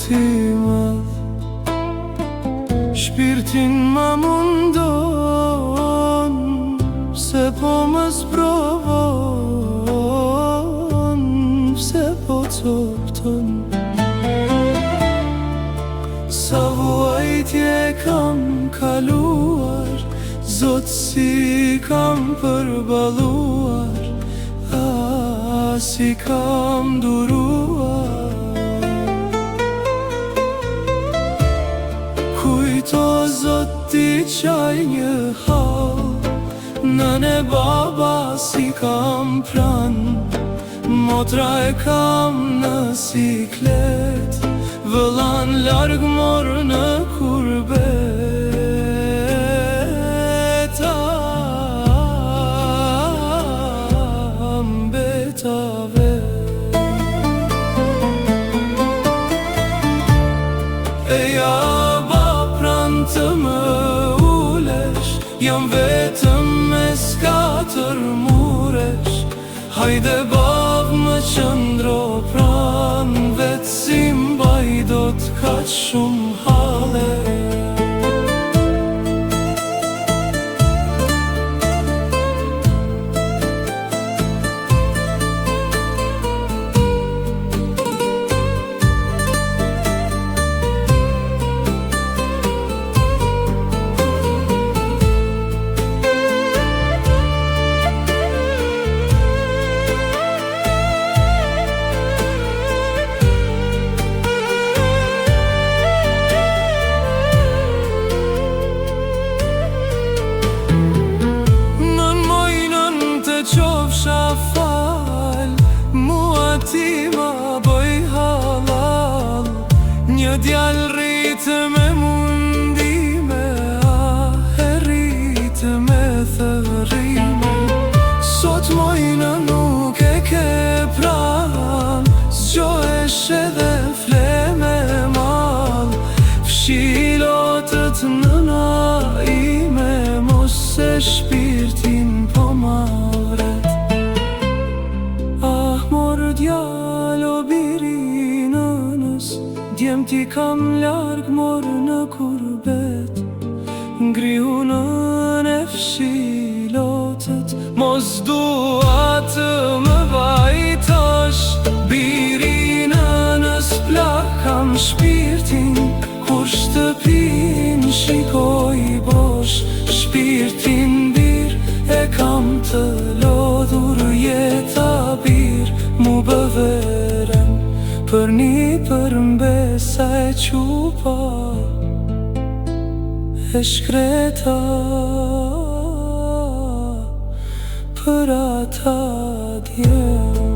ti madh, shpirtin ma mundon, se po më sprovon, se po copton. Sa vuajtje kam kaluar, Zot si kam përballuar, si kam duruar. Kujto Zot ti qaj një hall, nën e baba si kam pran, motra e kam në siklet, vëllan larg morë në kurbet. Mbetave e ja ba pran të më ulesh, jam vetëm me s'katër muresh. Hajde bav më qëndro pran, vetë si mbaj do t'kaq shumë hale. Qofsha fal, mua ti ma bëj halal, një djal rritë me mundime, e rritë me thërime. Sot mojnë nuk e ke pran, s'gjo esh edhe fle me mal, fshilotët nëna ime, mos e shpirtin po mal. Djalo biri nënës, djem ti kam larg morë në kurbet, ngrihu nën e fshilotët, mos dua të më vajtash. Biri nënës plak kam shpirtin, kur shtëpin shikoj bosh, shpirtin bir e kam të lodhur jeta bir. Mu bëverem për një përmbesa e qupa, e shkreta për ata djem.